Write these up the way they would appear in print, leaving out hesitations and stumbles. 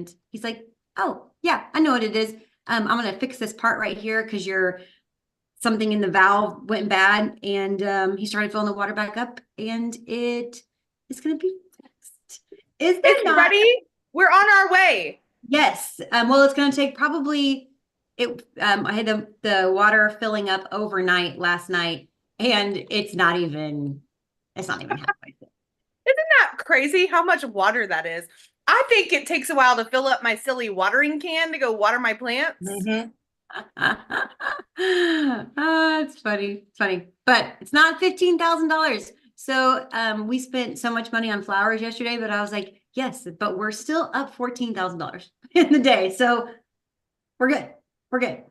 And he's like, oh, yeah, I know what it is. I'm going to fix this part right here because something in the valve went bad. And he started filling the water back up and it is going to be fixed. Is that It's not? ready. We're on our way. Yes. Well, it's going to take probably it. I had the water filling up overnight last night, and it's not even halfway. Isn't that crazy how much water that is? I think it takes a while to fill up my silly watering can to go water my plants. Mm-hmm. It's funny. It's funny, but it's not $15,000. So we spent so much money on flowers yesterday, but I was like, yes, but we're still up $14,000 in the day. So we're good. We're good.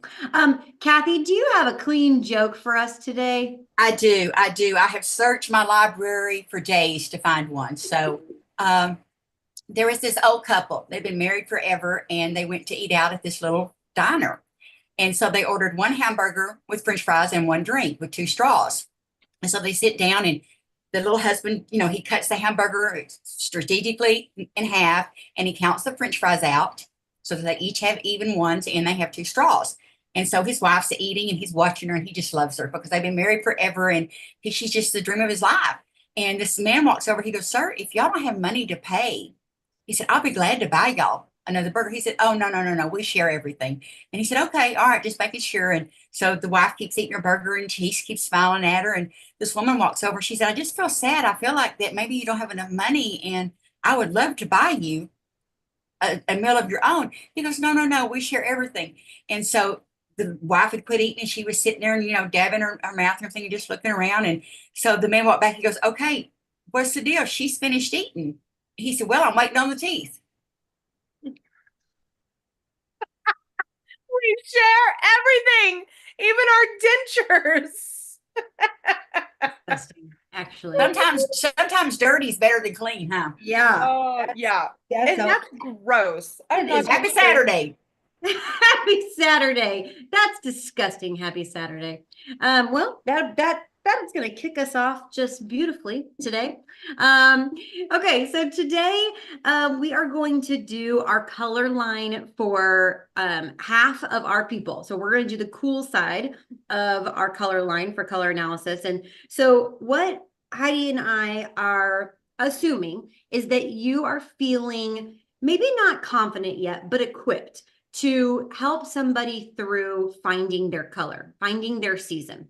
Kathy, do you have a clean joke for us today? I do. I do. I have searched my library for days to find one. So there was this old couple. They've been married forever and they went to eat out at this little diner. And so they ordered one hamburger with french fries and one drink with two straws. And so they sit down and the little husband, he cuts the hamburger strategically in half and he counts the french fries out so that they each have even ones and they have two straws. And so his wife's eating and he's watching her and he just loves her because they've been married forever and she's just the dream of his life. And this man walks over, he goes, sir, if y'all don't have money to pay, he said, I'll be glad to buy y'all another burger. He said, oh, no, no, no, no. We share everything. And he said, okay, all right, just making sure. And so the wife keeps eating her burger and she keeps smiling at her. And this woman walks over. She said, I just feel sad. I feel like that maybe you don't have enough money and I would love to buy you a meal of your own. He goes, no, no, no. We share everything. And so the wife had quit eating and she was sitting there and, dabbing her mouth and everything and just looking around. And so the man walked back. He goes, okay, what's the deal? She's finished eating. He said, well, I'm waiting on the teeth. We share everything, even our dentures. Disgusting, actually. Sometimes dirty is better than clean, huh? Yeah. Oh, yeah. That's And so that's gross. I'm it not is. Happy gonna say Saturday. Happy Saturday. That's disgusting. Happy Saturday. Well, that's gonna kick us off just beautifully today. Okay, so today we are going to do our color line for half of our people. So we're going to do the cool side of our color line for color analysis. And so what Heidi and I are assuming is that you are feeling maybe not confident yet, but equipped to help somebody through finding their color, finding their season.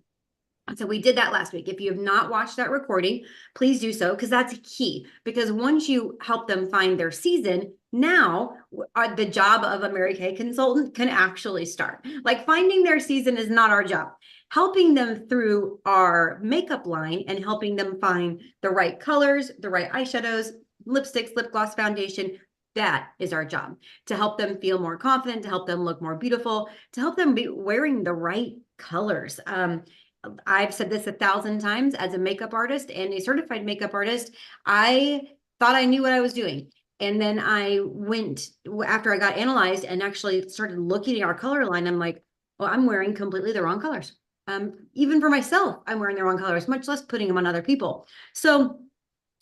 So we did that last week. If you have not watched that recording, please do so because that's key. Because once you help them find their season, now the job of a Mary Kay consultant can actually start. Like finding their season is not our job. Helping them through our makeup line and helping them find the right colors, the right eyeshadows, lipsticks, lip gloss, foundation, that is our job, to help them feel more confident, to help them look more beautiful, to help them be wearing the right colors. I've said this 1,000 times as a makeup artist and a certified makeup artist. I thought I knew what I was doing. And then I went after I got analyzed and actually started looking at our color line. I'm like, well, I'm wearing completely the wrong colors. Even for myself, I'm wearing the wrong colors, much less putting them on other people. So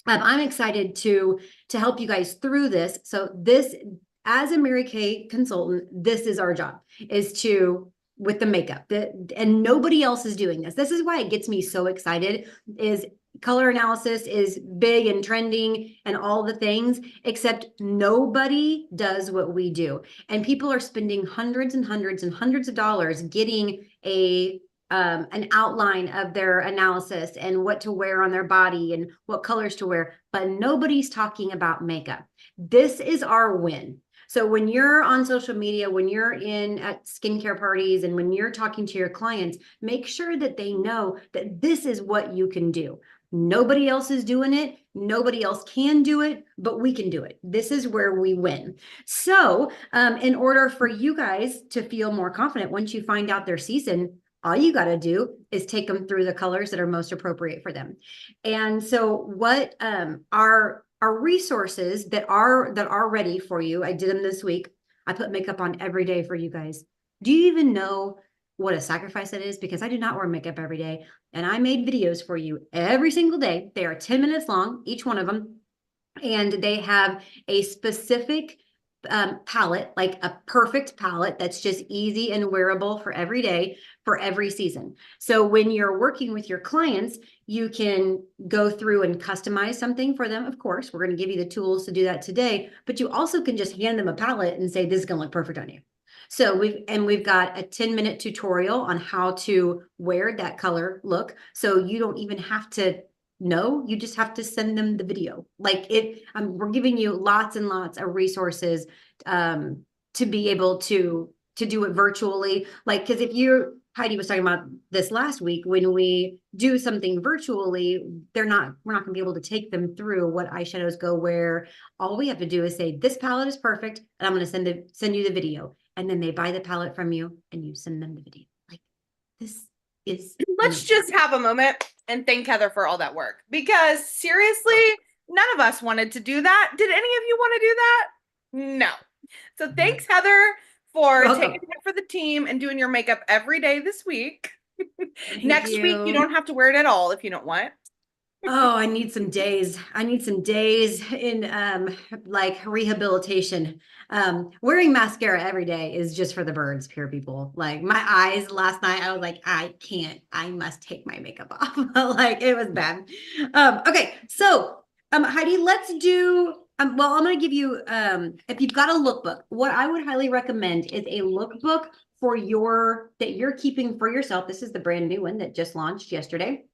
I'm excited to help you guys through this. So this, as a Mary Kay consultant, this is our job, is to with the makeup, and nobody else is doing this. This is why it gets me so excited. Is color analysis is big and trending and all the things, except nobody does what we do. And people are spending hundreds and hundreds and hundreds of dollars getting an outline of their analysis and what to wear on their body and what colors to wear, but nobody's talking about makeup. This is our win. So when you're on social media, when you're at skincare parties, and when you're talking to your clients, make sure that they know that this is what you can do. Nobody else is doing it. Nobody else can do it, but we can do it. This is where we win. So in order for you guys to feel more confident, once you find out their season, all you got to do is take them through the colors that are most appropriate for them. And so what our resources that are ready for you, I did them this week. I put makeup on every day for you guys. Do you even know what a sacrifice it is? Because I do not wear makeup every day. And I made videos for you every single day. They are 10 minutes long, each one of them. And they have a specific palette, like a perfect palette that's just easy and wearable for every day, for every season. So when you're working with your clients, you can go through and customize something for them. Of course, we're going to give you the tools to do that today, but you also can just hand them a palette and say, this is going to look perfect on you. So we've got a 10-minute tutorial on how to wear that color look. So you don't even have to know, you just have to send them the video. Like we're giving you lots and lots of resources to be able to do it virtually. Like, because if you're, Heidi was talking about this last week, when we do something virtually, we're not going to be able to take them through what eyeshadows go where. All we have to do is say, this palette is perfect, and I'm going to send you the video. And then they buy the palette from you and you send them the video. Like, this is Let's just have a moment and thank Heather for all that work, because seriously, none of us wanted to do that. Did any of you want to do that? No. So thanks, Heather, for taking it for the team and doing your makeup every day this week. Next week, you don't have to wear it at all if you don't want. Oh, I need some days. I need some days in like rehabilitation. Wearing mascara every day is just for the birds, pure people. Like my eyes last night, I was like, I can't, I must take my makeup off. Like it was bad. Okay, so Heidi, let's do well, I'm gonna give you if you've got a lookbook, what I would highly recommend is a lookbook for that you're keeping for yourself. This is the brand new one that just launched yesterday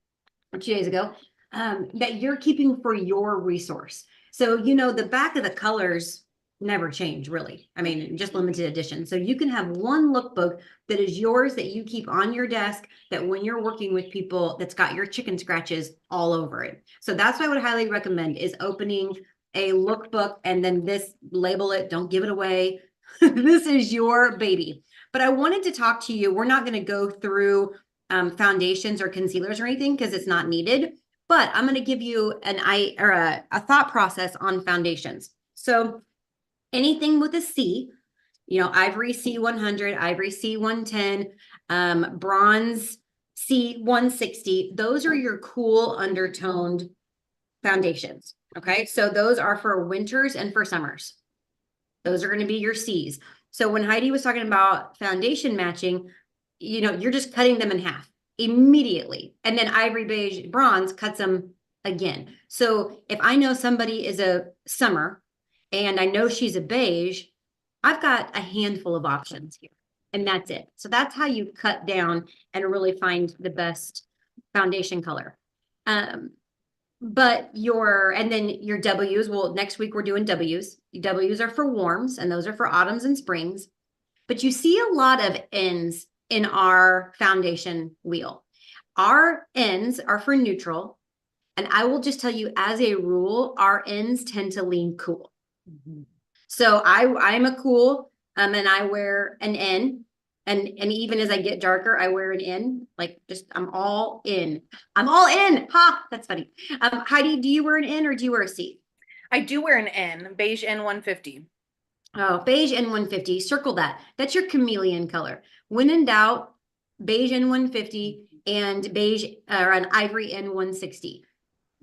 or 2 days ago. That you're keeping for your resource. So, the back of the colors never change, really. I mean, just limited edition. So you can have one lookbook that is yours that you keep on your desk, that when you're working with people, that's got your chicken scratches all over it. So that's what I would highly recommend, is opening a lookbook and then label it, don't give it away. This is your baby. But I wanted to talk to you. We're not going to go through foundations or concealers or anything because it's not needed. But I'm going to give you a thought process on foundations. So anything with a C, ivory C100, ivory C110, bronze C160, those are your cool undertoned foundations. Okay, so those are for winters and for summers. Those are going to be your C's. So when Heidi was talking about foundation matching, you're just cutting them in half immediately. And then ivory, beige, bronze cuts them again. So if I know somebody is a summer and I know she's a beige, I've got a handful of options here, and that's it. So that's how you cut down and really find the best foundation color. And then your W's, well, next week we're doing W's. W's are for warms, and those are for autumns and springs. But you see a lot of N's in our foundation wheel. Our N's are for neutral. And I will just tell you, as a rule, our N's tend to lean cool. Mm-hmm. So I'm a cool, and I wear an N. And even as I get darker, I wear an N. Like, just, I'm all in. I'm all in. Ha, that's funny. Heidi, do you wear an N or do you wear a C? I do wear an N, beige N150. Oh, beige N150, circle that. That's your chameleon color. When in doubt, beige N150 and beige or an ivory N160.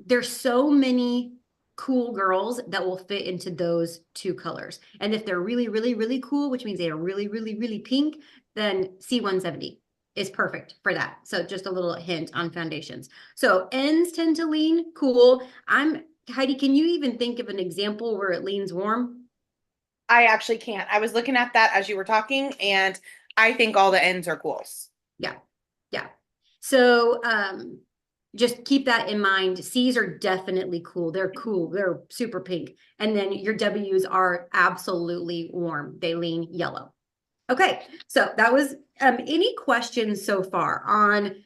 There's so many cool girls that will fit into those two colors. And if they're really, really, really cool, which means they are really, really, really pink, then C170 is perfect for that. So just a little hint on foundations. So N's tend to lean cool. Heidi, can you even think of an example where it leans warm? I actually can't. I was looking at that as you were talking, and I think all the N's are cools. Yeah. So just keep that in mind. C's are definitely cool. They're cool. They're super pink. And then your W's are absolutely warm. They lean yellow. Okay. So that was any questions so far on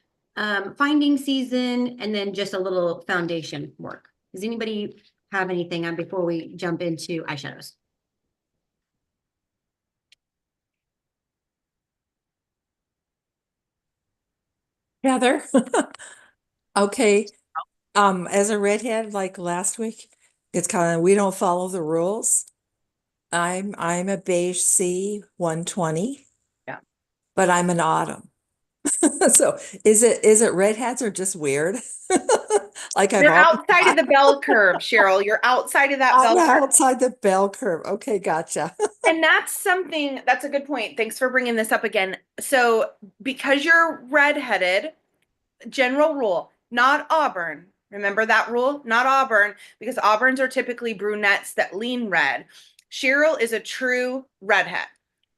finding season and then just a little foundation work? Does anybody have anything on before we jump into eyeshadows? Heather. Okay. As a redhead, like last week, it's kind of, we don't follow the rules. I'm a beige C120. Yeah. But I'm an autumn. So is it redheads are just weird? Like I've You're always outside of the bell curve, Cheryl. You're outside of that I'm bell curve. outside the bell curve. Okay, gotcha. And that's something, that's a good point. Thanks for bringing this up again. So, because you're redheaded, general rule, not auburn. Remember that rule? Not auburn, because auburns are typically brunettes that lean red. Cheryl is a true redhead.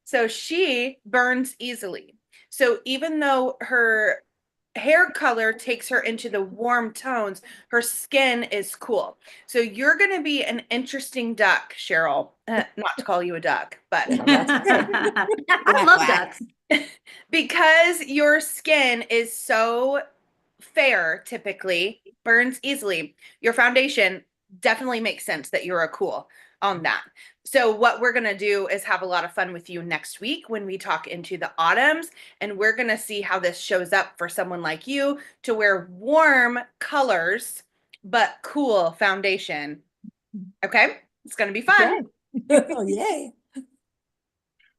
So she burns easily. So even though her hair color takes her into the warm tones, her skin is cool. So you're going to be an interesting duck, Cheryl. Not to call you a duck, but Yeah, that's okay. I love ducks. because your skin is so fair, typically burns easily, your foundation definitely makes sense that you're a cool on that. So what we're going to do is have a lot of fun with you next week when we talk into the autumns, and we're going to see how this shows up for someone like you to wear warm colors but cool foundation. Okay, it's going to be fun. Oh, yay.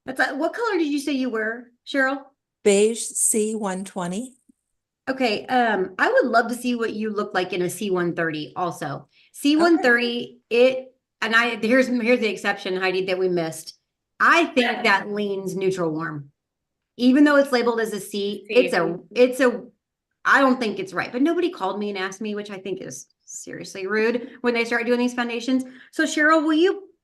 What color did you say you were, Cheryl? Beige C120. Okay, I would love to see what you look like in a C130 also. C130, here's the exception, Heidi, that we missed. I think that leans neutral warm. Even though it's labeled as a C, I don't think it's right. But nobody called me and asked me, which I think is seriously rude when they start doing these foundations. So Cheryl,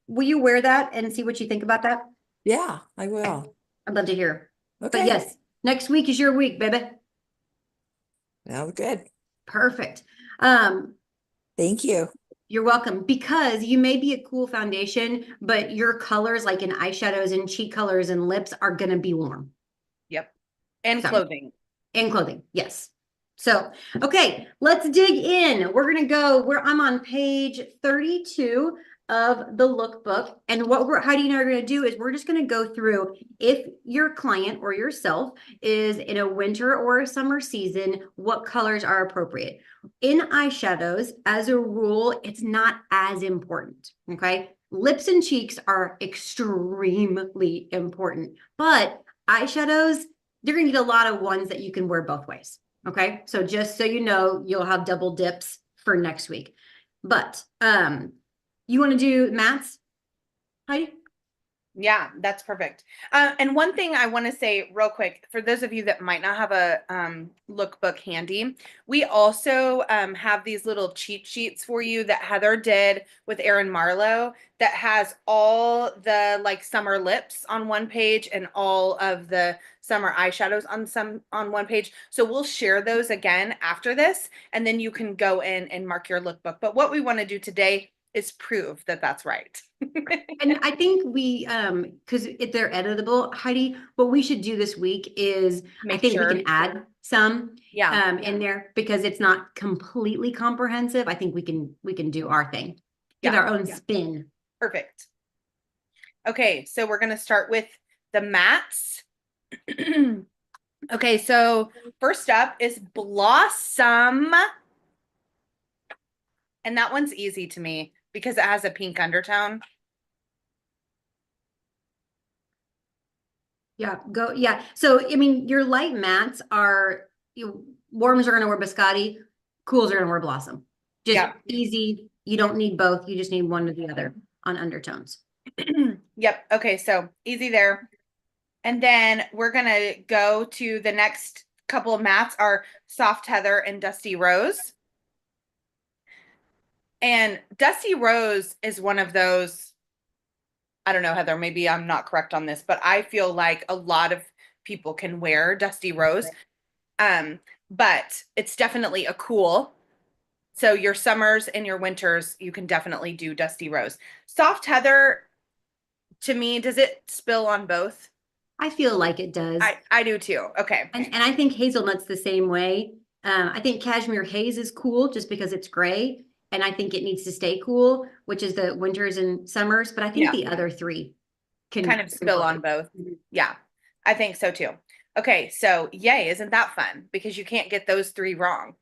will you wear that and see what you think about that? Yeah, I will. I'd love to hear. But Okay. yes, next week is your week, baby. Sounds good. Perfect. Thank you. You're welcome, because you may be a cool foundation, but your colors, like in eyeshadows and cheek colors and lips, are going to be warm. Yep. And So- clothing. And clothing, yes. So, okay, let's dig in. We're going to go where I'm on page 32 of the lookbook. And what Heidi and I are going to do is we're just going to go through if your client or yourself is in a winter or a summer season, what colors are appropriate. In eyeshadows, as a rule, it's not as important, okay? Lips and cheeks are extremely important, but eyeshadows, you're going to get a lot of ones that you can wear both ways. Okay. So just so you know, you'll have double dips for next week. But you want to do mattes, Heidi? Yeah, that's perfect. And one thing I want to say real quick, for those of you that might not have a lookbook handy, we also have these little cheat sheets for you that Heather did with Erin Marlowe that has all the like summer lips on one page and all of the summer eyeshadows on one page. So we'll share those again after this, and then you can go in and mark your lookbook. But what we want to do today is prove that that's right. And I think we, because if they're editable, Heidi, what we should do this week is I think we can add some in there, because it's not completely comprehensive. I think we can do our thing, give our own spin. Perfect. Okay, so we're going to start with the mattes. Okay, so first up is Blossom. And that one's easy to me because it has a pink undertone. Yeah. So, I mean, your light mattes are, warms are going to wear Biscotti, cools are going to wear Blossom. Just easy. You don't need both. You just need one or the other on undertones. Yep. Okay. So easy there. And then we're going to go to the next couple of mattes are Soft Heather and Dusty Rose. And Dusty Rose is one of those, I don't know, Heather, maybe I'm not correct on this, but I feel like a lot of people can wear Dusty Rose. But it's definitely a cool. So your summers and your winters, you can definitely do Dusty Rose. Soft Heather, to me, does it spill on both? I feel like it does. I do too. Okay. And I think hazelnut's the same way. I think cashmere haze is cool just because it's gray. And I think it needs to stay cool, which is the winters and summers. But I think the other three can kind of spill on both. Yeah, I think so too. Okay, so yay, isn't that fun? Because you can't get those three wrong.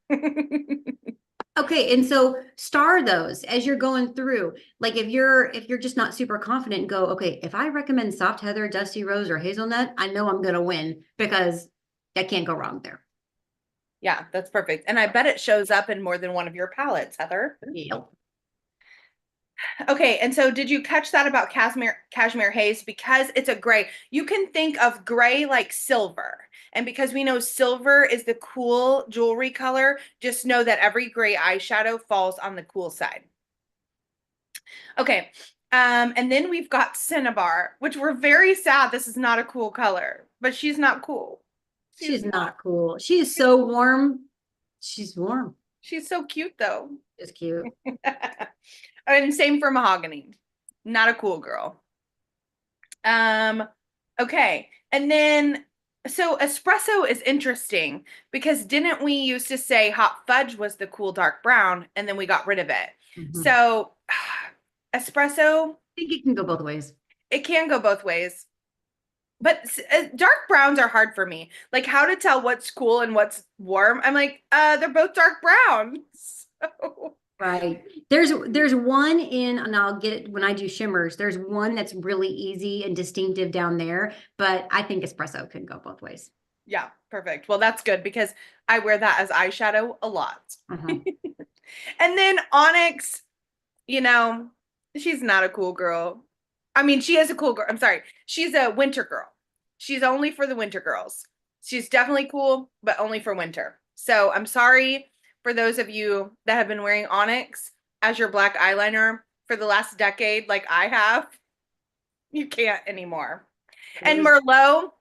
Okay, and so star those as you're going through. Like if you're just not super confident, and go, okay, if I recommend Soft Heather, Dusty Rose, or Hazelnut, I know I'm gonna win, because I can't go wrong there. Yeah, that's perfect. And I bet it shows up in more than one of your palettes, Heather. Yep. Okay, and so did you catch that about cashmere haze? Because it's a gray. You can think of gray like silver. And because we know silver is the cool jewelry color, just know that every gray eyeshadow falls on the cool side. Okay. And then we've got Cinnabar, which we're very sad this is not a cool color, but she's not cool. She's not cool. She is so warm. She's warm. She's so cute though. It's cute. And same for Mahogany. Not a cool girl. Okay. And then so espresso is interesting because didn't we used to say hot fudge was the cool dark brown and then we got rid of it. Mhm. So espresso, I think it can go both ways. it can go both ways. But dark browns are hard for me. Like how to tell what's cool and what's warm. I'm like, they're both dark brown. So Right. There's one in, and I'll get it when I do shimmers. There's one that's really easy and distinctive down there, but I think espresso can go both ways. yeah, perfect. Well, that's good because I wear that as eyeshadow a lot. Mhm. And then Onyx, you know, she's not a cool girl. I mean, she is a cool girl. I'm sorry. She's a winter girl. She's only for the winter girls. She's definitely cool, but only for winter. So I'm sorry for those of you that have been wearing Onyx as your black eyeliner for the last decade, like I have. You can't anymore. And Merlot,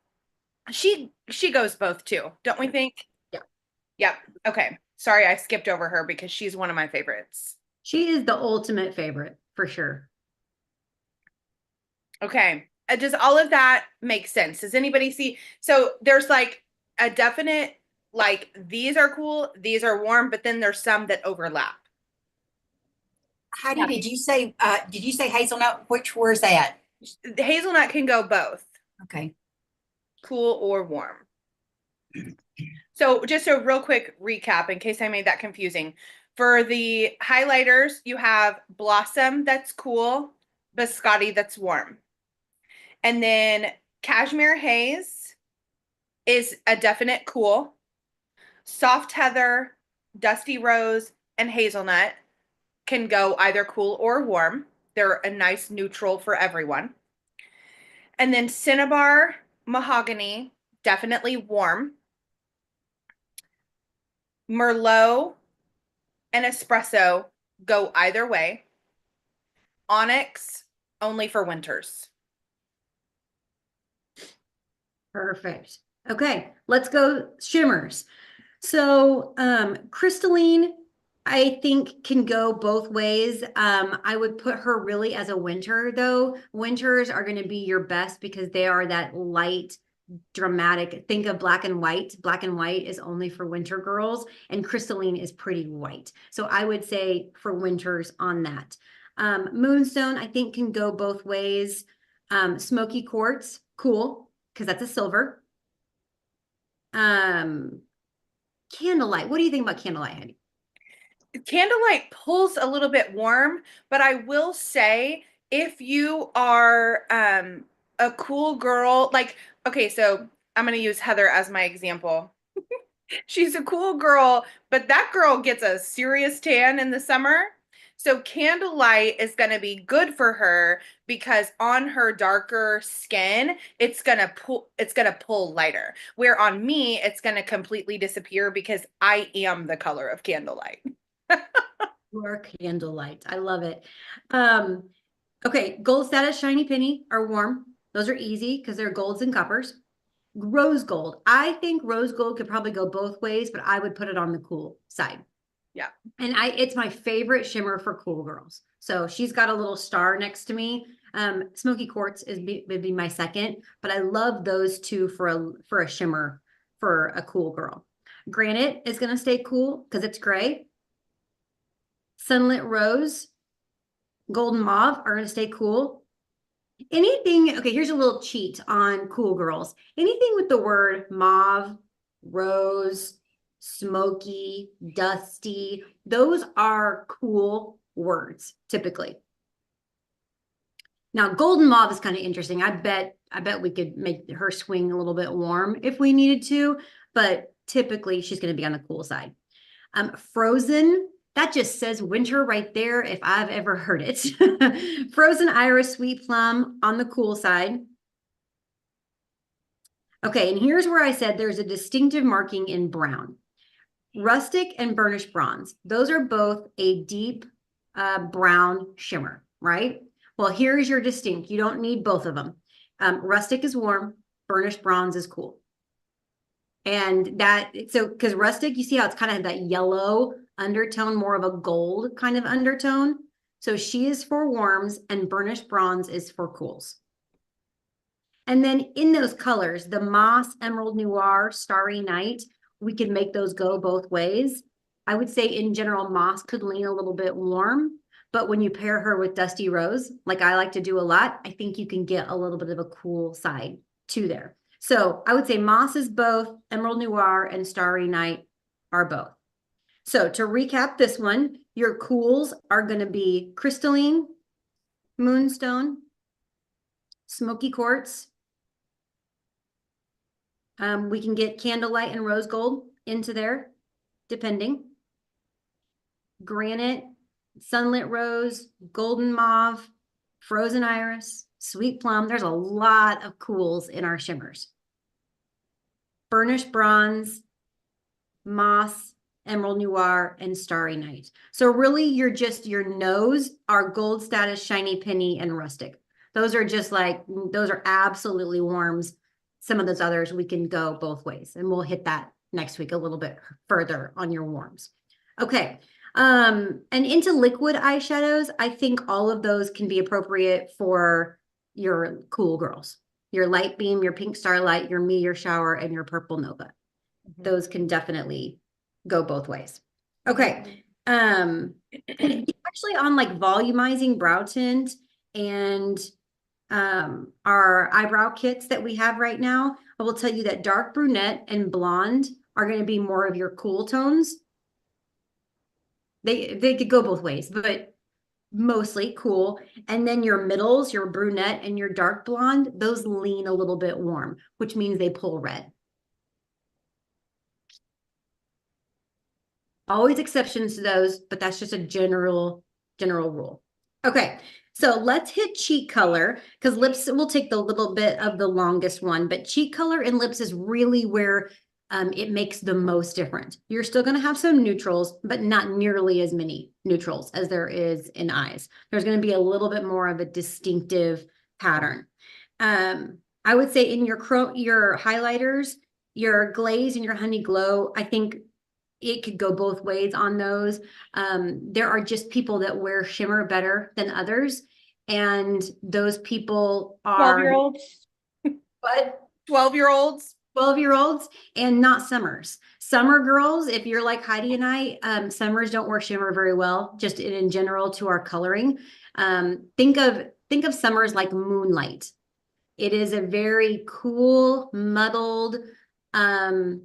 she goes both too, don't we think? Yeah. Yep. Okay. Sorry, I skipped over her because she's one of my favorites. She is the ultimate favorite for sure. Okay. Does all of that make sense? Does anybody see? So there's like a definite, like these are cool, these are warm, but then there's some that overlap. Heidi, did you say hazelnut? Where's that? The hazelnut can go both, Okay. cool or warm. So just a real quick recap in case I made that confusing. For the highlighters, you have Blossom that's cool, Biscotti that's warm. And then Cashmere Haze is a definite cool. Soft Heather, Dusty Rose, and Hazelnut can go either cool or warm. They're a nice neutral for everyone. And then Cinnabar, Mahogany, definitely warm. Merlot and Espresso go either way. Onyx only for winters. Perfect. Okay, let's go shimmers. So crystalline, I think can go both ways. I would put her really as a winter though. Winters are going to be your best because they are that light, dramatic. Think of black and white. Black and white is only for winter girls, and crystalline is pretty white. So I would say for winters on that. Moonstone, I think, can go both ways. Smoky quartz, cool, because that's a silver. Candlelight. What do you think about candlelight, Heidi? Candlelight pulls a little bit warm, but I will say if you are a cool girl, like, okay, so I'm going to use Heather as my example. She's a cool girl, but that girl gets a serious tan in the summer. So candlelight is going to be good for her because on her darker skin, it's going to pull lighter. Where on me, it's going to completely disappear because I am the color of candlelight. Or candlelight. I love it. Okay, gold status shiny penny are warm. Those are easy because they're golds and coppers. Rose gold. I think rose gold could probably go both ways, but I would put it on the cool side. Yeah. And it's my favorite shimmer for cool girls. So she's got a little star next to me. Smoky quartz would be my second, but I love those two for a shimmer for a cool girl. Granite is going to stay cool because it's gray. Sunlit rose, golden mauve are going to stay cool. Anything, okay, here's a little cheat on cool girls. Anything with the word mauve, rose, smoky, dusty, those are cool words typically. Now, golden mauve is kind of interesting. I bet we could make her swing a little bit warm if we needed to, but typically she's going to be on the cool side. Frozen, that just says winter right there if I've ever heard it. Frozen Iris Sweet Plum on the cool side. Okay, and here's where I said there's a distinctive marking in brown. Rustic and Burnished Bronze. Those are both a deep brown shimmer, right? Well, here's your distinct. You don't need both of them. Rustic is warm, Burnished Bronze is cool. And that, so, because rustic, you see how it's kind of that yellow undertone, more of a gold kind of undertone. So she is for warms and Burnished Bronze is for cools. And then in those colors, the Moss, Emerald Noir, Starry Night, we can make those go both ways. I would say in general, Moss could lean a little bit warm, but when you pair her with Dusty Rose, like I like to do a lot, I think you can get a little bit of a cool side to there. So I would say Moss is both, Emerald Noir and Starry Night are both. So to recap this one, your cools are going to be Crystalline, Moonstone, Smoky Quartz. We can get Candlelight and Rose Gold into there, depending. Granite, Sunlit Rose, Golden Mauve, Frozen Iris, Sweet Plum. There's a lot of cools in our shimmers. Burnished Bronze, Moss, Emerald Noir, and Starry Night. So really your nose are Gold Status, Shiny Penny, and Rustic. Those are just like, those are absolutely warms. Some of those others, we can go both ways, and we'll hit that next week a little bit further on your warms. Okay. And into liquid eyeshadows, I think all of those can be appropriate for your cool girls. Your Light Beam, your Pink Starlight, your Meteor Shower, and your Purple Nova. Those can definitely go both ways. Okay. Actually on like volumizing brow tint and our eyebrow kits that we have right now, I will tell you that dark brunette and blonde are going to be more of your cool tones. They could go both ways, but mostly cool. And then your middles, your brunette and your dark blonde, those lean a little bit warm, which means they pull red. Always exceptions to those, but that's just a general rule. Okay, so let's hit cheek color, because lips will take the little bit of the longest one, but cheek color and lips is really where it makes the most difference. You're still going to have some neutrals, but not nearly as many neutrals as there is in eyes. There's going to be a little bit more of a distinctive pattern. I would say in your highlighters, your glaze and your honey glow, I think it could go both ways on those. There are just people that wear shimmer better than others. And those people are 12-year-olds. What? 12-year-olds. 12-year-olds and not summers. Summer girls, if you're like Heidi and I, summers don't wear shimmer very well, just in general to our coloring. Think of summers like moonlight. It is a very cool, muddled,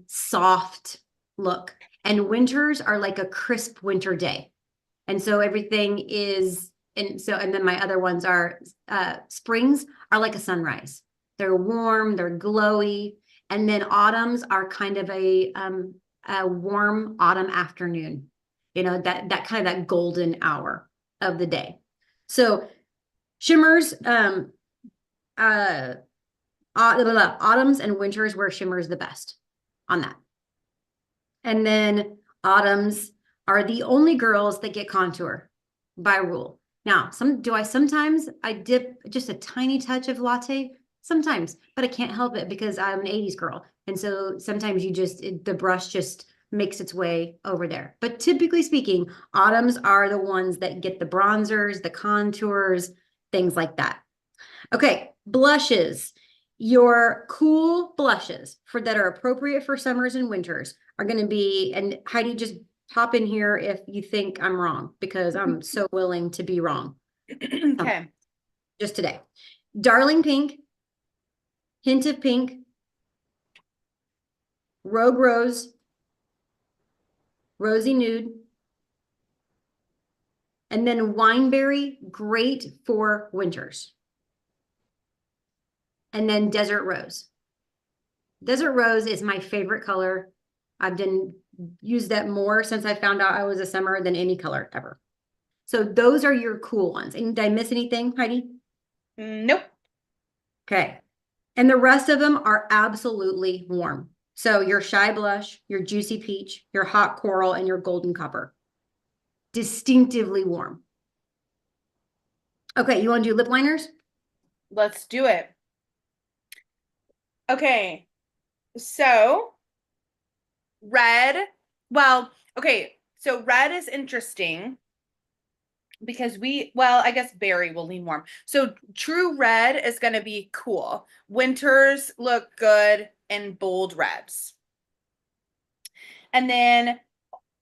soft look. And winters are like a crisp winter day. And so everything is, and then my other ones are, springs are like a sunrise. They're warm, they're glowy. And then autumns are kind of a warm autumn afternoon, you know, that kind of that golden hour of the day. So shimmers, autumns and winters where shimmer is the best on that. And then autumns are the only girls that get contour by rule. Now, sometimes I dip just a tiny touch of latte, sometimes, but I can't help it because I'm an 80s girl. And so sometimes the brush just makes its way over there. But typically speaking, autumns are the ones that get the bronzers, the contours, things like that. Okay, blushes. Your cool blushes that are appropriate for summers and winters are going to be, and Heidi, just hop in here if you think I'm wrong, because I'm so willing to be wrong. Okay. Just today. Darling Pink, Hint of Pink, Rogue Rose, Rosy Nude, and then Wineberry, great for winters. And then Desert Rose. Desert Rose is my favorite color I've used that more since I found out I was a summer than any color ever. So those are your cool ones. And did I miss anything, Heidi? Nope. Okay. And the rest of them are absolutely warm. So your shy blush, your juicy peach, your hot coral, and your golden copper. Distinctively warm. Okay, you want to do lip liners? Let's do it. Okay. So red. Well, okay. So red is interesting because I guess berry will lean warm. So true red is going to be cool. Winters look good in bold reds. And then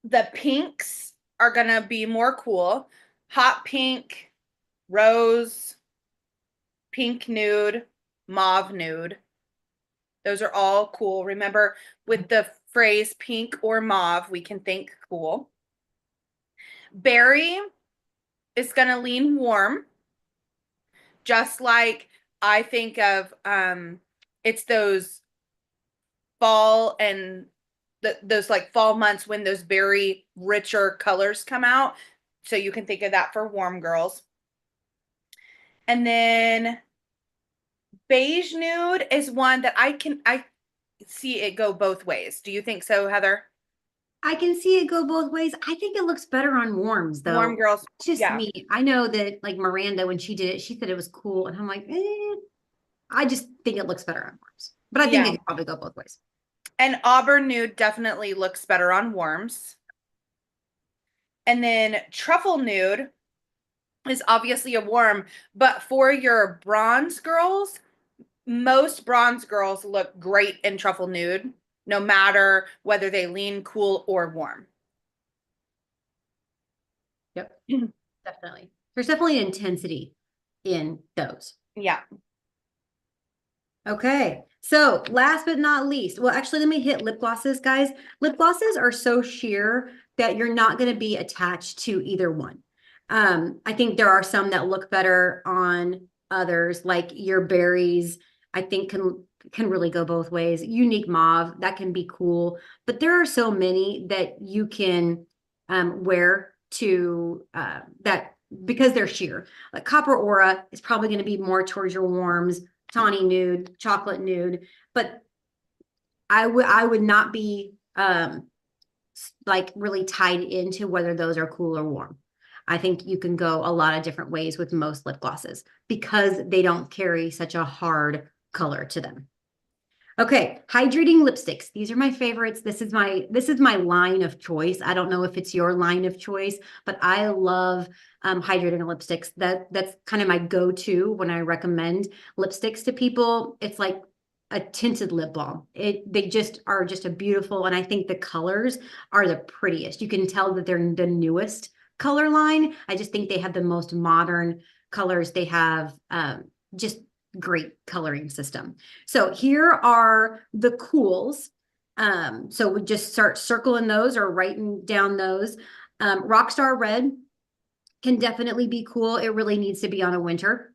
the pinks are going to be more cool. Hot pink, rose, pink nude, mauve nude. Those are all cool. Remember, with the phrase pink or mauve, we can think cool. Berry is going to lean warm, just like I think of it's those fall and those like fall months when those berry richer colors come out. So you can think of that for warm girls. And then beige nude is one that I see it go both ways. Do you think so, Heather? I can see it go both ways. I think it looks better on warms though. Warm girls. It's just Yeah. me. I know that like Miranda, when she did it, she said it was cool. And I'm like, I just think it looks better on warms. But I think it could probably go both ways. And auburn nude definitely looks better on warms. And then truffle nude is obviously a warm, but for your bronze girls, most bronze girls look great in truffle nude, no matter whether they lean cool or warm. Yep, definitely. There's definitely an intensity in those. Yeah. Okay, so last but not least, well, actually, let me hit lip glosses, guys. Lip glosses are so sheer that you're not going to be attached to either one. I think there are some that look better on others, like your berries, I think can really go both ways. Unique mauve, that can be cool, but there are so many that you can wear to that because they're sheer. Like Copper Aura is probably going to be more towards your warms, tawny nude, chocolate nude, but I would not be like really tied into whether those are cool or warm. I think you can go a lot of different ways with most lip glosses because they don't carry such a hard color to them. Okay, hydrating lipsticks. These are my favorites. This is my line of choice. I don't know if it's your line of choice, but I love hydrating lipsticks. That's kind of my go-to when I recommend lipsticks to people. It's like a tinted lip balm. They just are just a beautiful, and I think the colors are the prettiest. You can tell that they're the newest color line. I just think they have the most modern colors. They have just great coloring system. So here are the cools. So we just start circling those or writing down those. Rockstar Red can definitely be cool. It really needs to be on a winter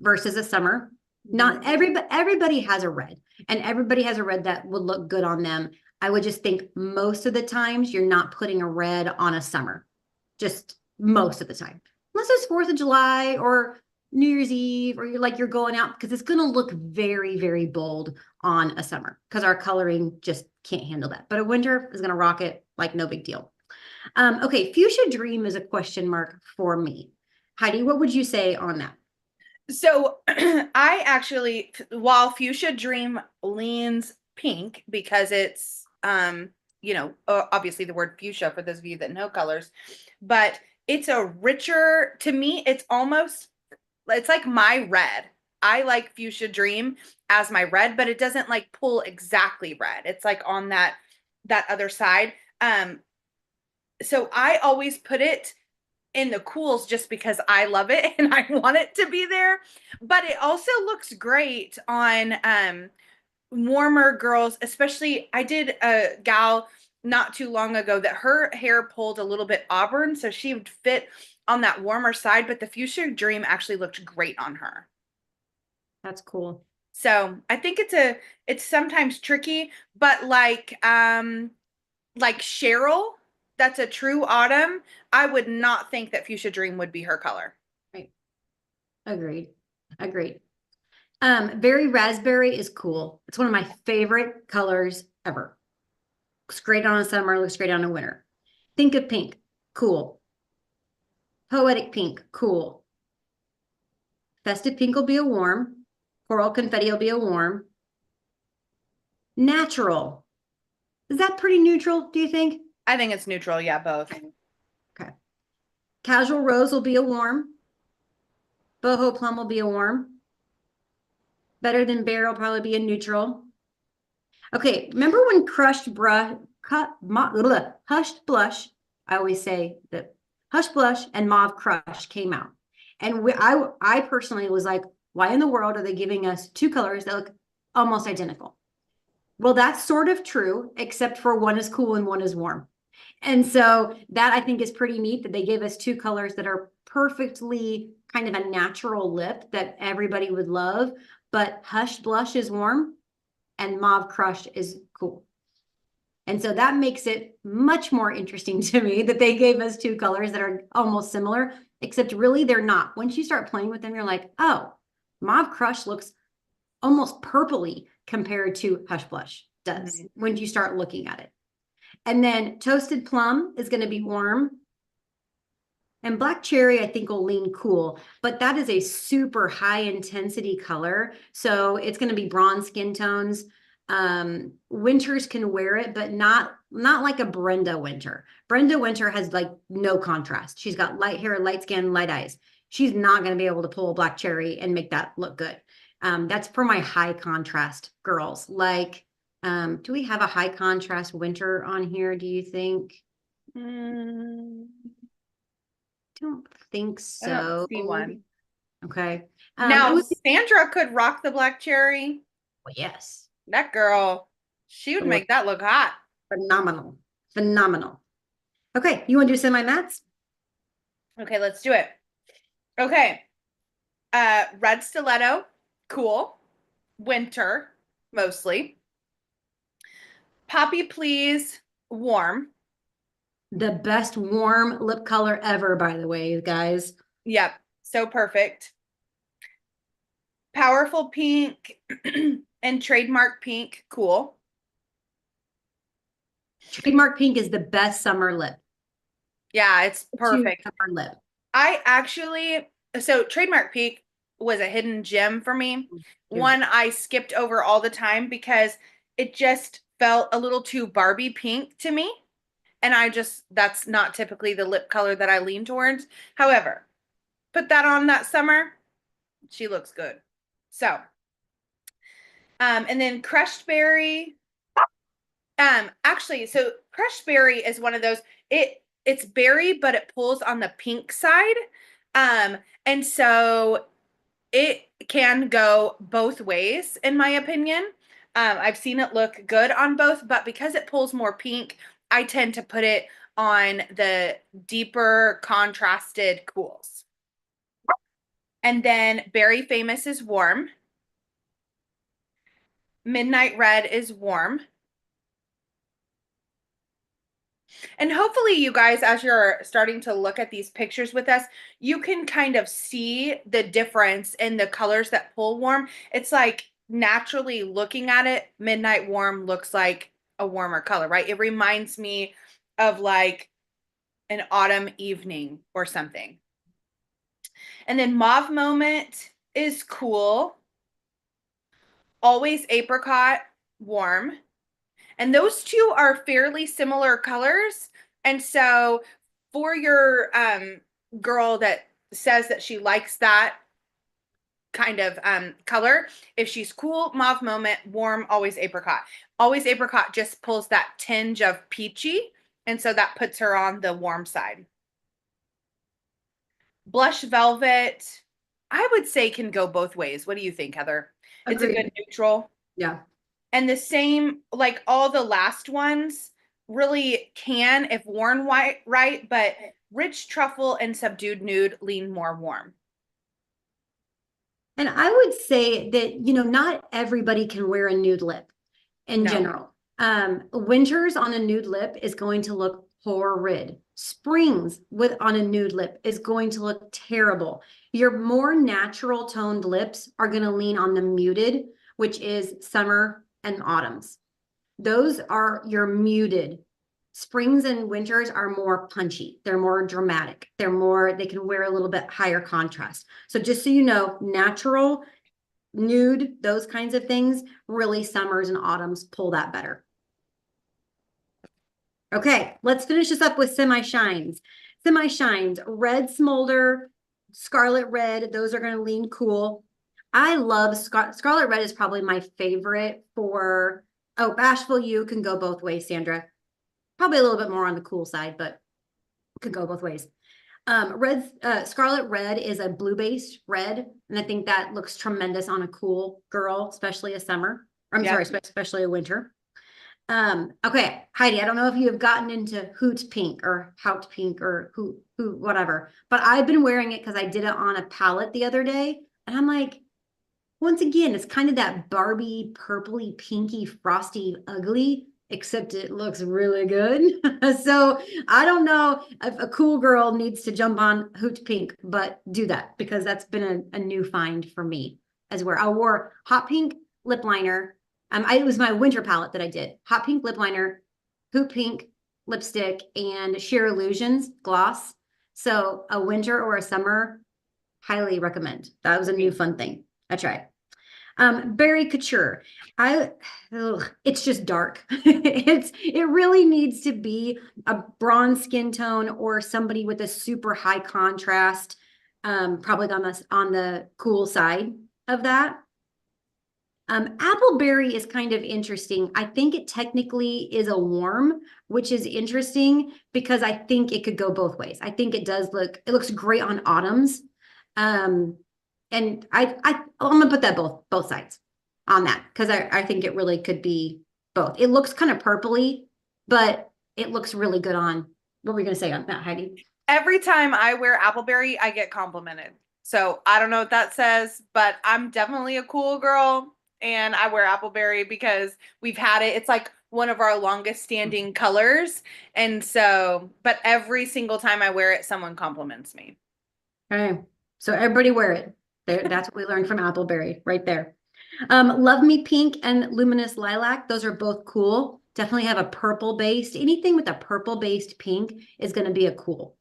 versus a summer. Not everybody has a red, and everybody has a red that would look good on them. I would just think most of the times you're not putting a red on a summer, just most of the time, unless it's 4th of July or New Year's Eve, or you're going out, because it's going to look very, very bold on a summer because our coloring just can't handle that. But a winter is going to rock it like no big deal. Okay, Fuchsia Dream is a question mark for me. Heidi, what would you say on that? So I actually, while Fuchsia Dream leans pink because it's, obviously the word fuchsia for those of you that know colors, but it's a richer, to me, it's like my red. I like Fuchsia Dream as my red, but it doesn't like pull exactly red. It's like on that other side. So I always put it in the cools just because I love it and I want it to be there. But it also looks great on warmer girls, especially I did a gal not too long ago that her hair pulled a little bit auburn, so she would fit on that warmer side, but the Fuchsia Dream actually looked great on her. That's cool. So I think it's sometimes tricky, but like like Cheryl, that's a true autumn, I would not think that Fuchsia Dream would be her color. Right. Agreed. Agreed. Berry Raspberry is cool. It's one of my favorite colors ever. Looks great on a summer, looks great on a winter. Think of pink, cool. Poetic pink, cool. Festive pink will be a warm. Coral confetti will be a warm. Natural. Is that pretty neutral, do you think? I think it's neutral. Yeah, both. Okay. Casual rose will be a warm. Boho plum will be a warm. Better than bear will probably be a neutral. Okay, remember when hushed blush, I always say that Hush Blush and Mauve Crush came out. And I personally was like, why in the world are they giving us two colors that look almost identical? Well, that's sort of true, except for one is cool and one is warm. And so that I think is pretty neat that they gave us two colors that are perfectly kind of a natural lip that everybody would love. But Hush Blush is warm and Mauve Crush is cool. And so that makes it much more interesting to me that they gave us two colors that are almost similar, except really they're not. Once you start playing with them, you're like, oh, Mauve Crush looks almost purpley compared to Hush Blush does when you start looking at it. And then Toasted Plum is going to be warm. And Black Cherry, I think, will lean cool, but that is a super high intensity color. So it's going to be bronze skin tones. Winters can wear it, but not like a Brenda Winter. Brenda Winter has like no contrast. She's got light hair, light skin, light eyes. She's not going to be able to pull a Black Cherry and make that look good. That's for my high contrast girls. Like, do we have a high contrast winter on here, do you think? Don't think so. I don't see one. Okay. Now, Sandra could rock the Black Cherry. Well, yes. That girl, she would make that look hot. Phenomenal. Phenomenal. Okay. You want to do semi-mattes? Okay, let's do it. Okay. Red Stiletto, cool. Winter, mostly. Poppy Please, warm. The best warm lip color ever, by the way, guys. Yep, so perfect. Powerful Pink and Trademark Pink, cool. Trademark Pink is the best summer lip. Yeah, it's perfect. Summer lip. I actually, so Trademark Pink was a hidden gem for me. One I skipped over all the time because it just felt a little too Barbie pink to me. And that's not typically the lip color that I lean towards. However, put that on that summer, she looks good. So, and then Crushed Berry. Actually, so Crushed Berry is one of those, it's berry, but it pulls on the pink side. And so it can go both ways, in my opinion. I've seen it look good on both, but because it pulls more pink, I tend to put it on the deeper contrasted cools. And then Berry Famous is warm. Midnight Red is warm. And hopefully you guys, as you're starting to look at these pictures with us, you can kind of see the difference in the colors that pull warm. It's like naturally looking at it, Midnight Warm looks like a warmer color, right? It reminds me of like an autumn evening or something. And then Mauve Moment is cool. Always Apricot, warm. And those two are fairly similar colors. And so for your girl that says that she likes that kind of color, if she's cool, Mauve Moment, warm, Always Apricot. Always Apricot just pulls that tinge of peachy. And so that puts her on the warm side. Blush Velvet, I would say can go both ways. What do you think, Heather? It's a good neutral. Yeah. And the same, like all the last ones really can if worn right, but Rich Truffle and Subdued Nude lean more warm. And I would say that, not everybody can wear a nude lip in general. Winters on a nude lip is going to look horrid. Springs on a nude lip is going to look terrible. Your more natural toned lips are going to lean on the muted, which is summer and autumns. Those are your muted. Springs and winters are more punchy. They're more dramatic. They can wear a little bit higher contrast. So just so you know, natural, nude, those kinds of things, really summers and autumns pull that better. Okay, let's finish this up with semi-shines. Semi-shines, red smolder, scarlet red, those are going to lean cool. I love scarlet red is probably my favorite for, oh, bashful you can go both ways, Sandra. Probably a little bit more on the cool side, but could go both ways. Scarlet red is a blue-based red, and I think that looks tremendous on a cool girl, especially a summer. Sorry, especially a winter. Okay, Heidi, I don't know if you have gotten into Hoot Pink or Hout Pink or Hoot whatever, but I've been wearing it because I did it on a palette the other day, and I'm like, once again, it's kind of that Barbie purpley, pinky, frosty, ugly, except it looks really good. So I don't know if a cool girl needs to jump on Hoot Pink, but do that because that's been a new find for me as where I wore hot pink lip liner. It was my winter palette that I did. Hot pink lip liner, Hoot Pink lipstick, and Sheer Illusions gloss. So a winter or a summer, highly recommend. That was a new fun thing I tried. Berry Couture. It's just dark. It really needs to be a bronze skin tone or somebody with a super high contrast, probably on the cool side of that. Appleberry is kind of interesting. I think it technically is a warm, which is interesting because I think it could go both ways. I think it looks great on autumns. And I'm gonna put that both sides on that because I think it really could be both. It looks kind of purpley, but it looks really good on. What were we gonna say on that, Heidi? Every time I wear Appleberry, I get complimented. So I don't know what that says, but I'm definitely a cool girl and I wear Appleberry because we've had it. It's like one of our longest standing colors. And so, but every single time I wear it, someone compliments me. Okay, so everybody wear it. That's what we learned from Appleberry right there. Love Me Pink and Luminous Lilac. Those are both cool. Definitely have a purple based. Anything with a purple based pink is going to be a cool.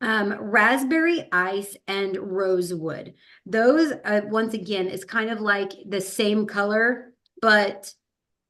Raspberry Ice and Rosewood. Those, once again, is kind of like the same color, but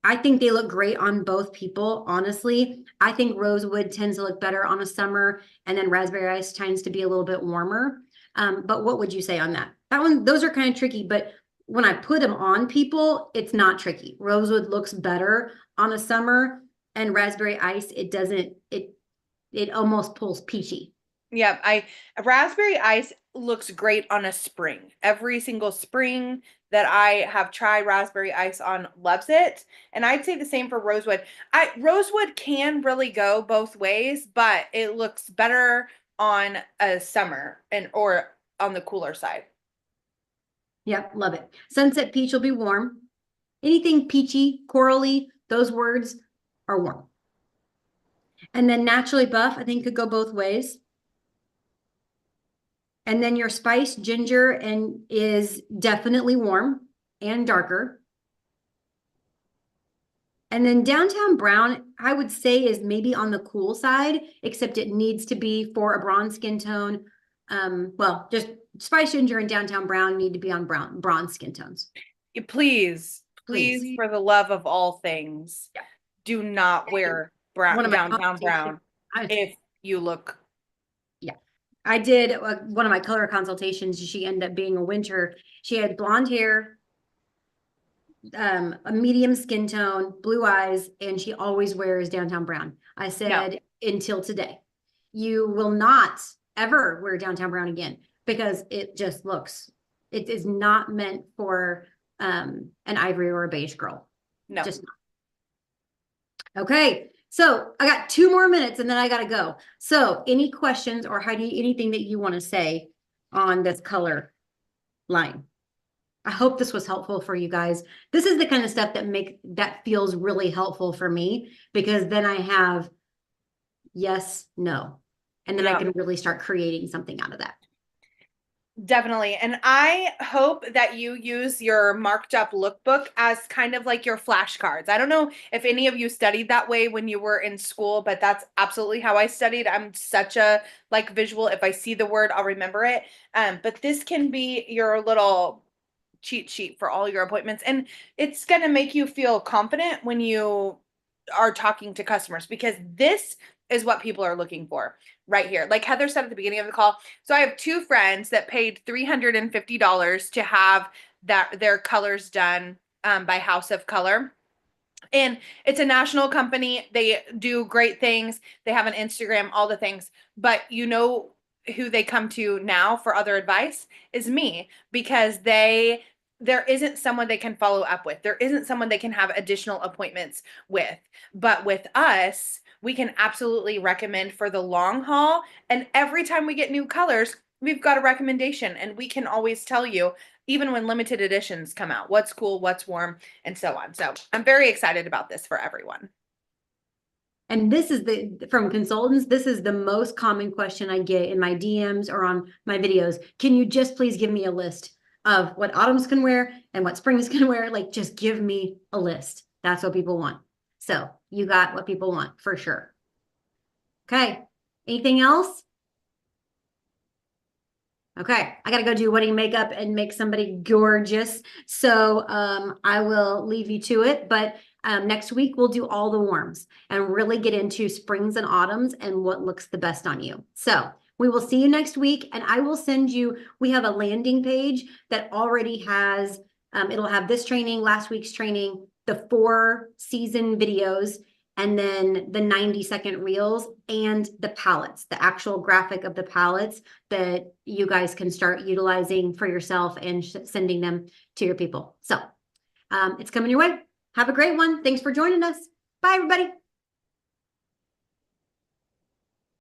I think they look great on both people, honestly. I think Rosewood tends to look better on a summer, and then Raspberry Ice tends to be a little bit warmer. But what would you say on that? Those are kind of tricky, but when I put them on people, it's not tricky. Rosewood looks better on a summer, and Raspberry Ice, it almost pulls peachy. Yeah, Raspberry Ice looks great on a spring. Every single spring that I have tried Raspberry Ice on loves it. And I'd say the same for Rosewood. Rosewood can really go both ways, but it looks better on a summer or on the cooler side. Yep, love it. Sunset Peach will be warm. Anything peachy, corally, those words are warm. And then Naturally Buff, I think could go both ways. And then your Spiced Ginger is definitely warm and darker. And then Downtown Brown, I would say is maybe on the cool side, except it needs to be for a bronze skin tone. Well, just Spiced Ginger and Downtown Brown need to be on bronze skin tones. Please, for the love of all things, do not wear Downtown Brown if you look. Yeah. I did one of my color consultations. She ended up being a winter. She had blonde hair, a medium skin tone, blue eyes, and she always wears Downtown Brown. I said, until today, you will not ever wear Downtown Brown again because it just looks, it is not meant for an ivory or a beige girl. No. Just not. Okay. So I got 2 more minutes and then I got to go. So any questions or Heidi, anything that you want to say on this color line? I hope this was helpful for you guys. This is the kind of stuff that feels really helpful for me, because then I have yes, no, and then I Yeah. can really start creating something out of that. Definitely. And I hope that you use your marked up lookbook as kind of like your flashcards. I don't know if any of you studied that way when you were in school, but that's absolutely how I studied. I'm such a like visual. If I see the word, I'll remember it. But this can be your little cheat sheet for all your appointments. And it's going to make you feel confident when you are talking to customers, because this is what people are looking for right here. Like Heather said at the beginning of the call. So I have two friends that paid $350 to have their colors done by House of Color. And it's a national company. They do great things. They have an Instagram, all the things. But you know who they come to now for other advice is me, because there isn't someone they can follow up with. There isn't someone they can have additional appointments with. But with us, we can absolutely recommend for the long haul. And every time we get new colors, we've got a recommendation, and we can always tell you, even when limited editions come out, what's cool, what's warm, and so on. So I'm very excited about this for everyone. And this is from consultants, this is the most common question I get in my DMs or on my videos. Can you just please give me a list of what autumns can wear and what springs can wear? Like, just give me a list. That's what people want. So you got what people want for sure. Okay. Anything else? Okay, I gotta go do wedding makeup and make somebody gorgeous. So I will leave you to it. But next week we'll do all the warms and really get into springs and autumns and what looks the best on you. So we will see you next week, and I will send you, we have a landing page that already has, it'll have this training, last week's training, the 4 season videos, and then the 90-second reels and the palettes, the actual graphic of the palettes that you guys can start utilizing for yourself and sending them to your people. So it's coming your way. Have a great one. Thanks for joining us. Bye, everybody.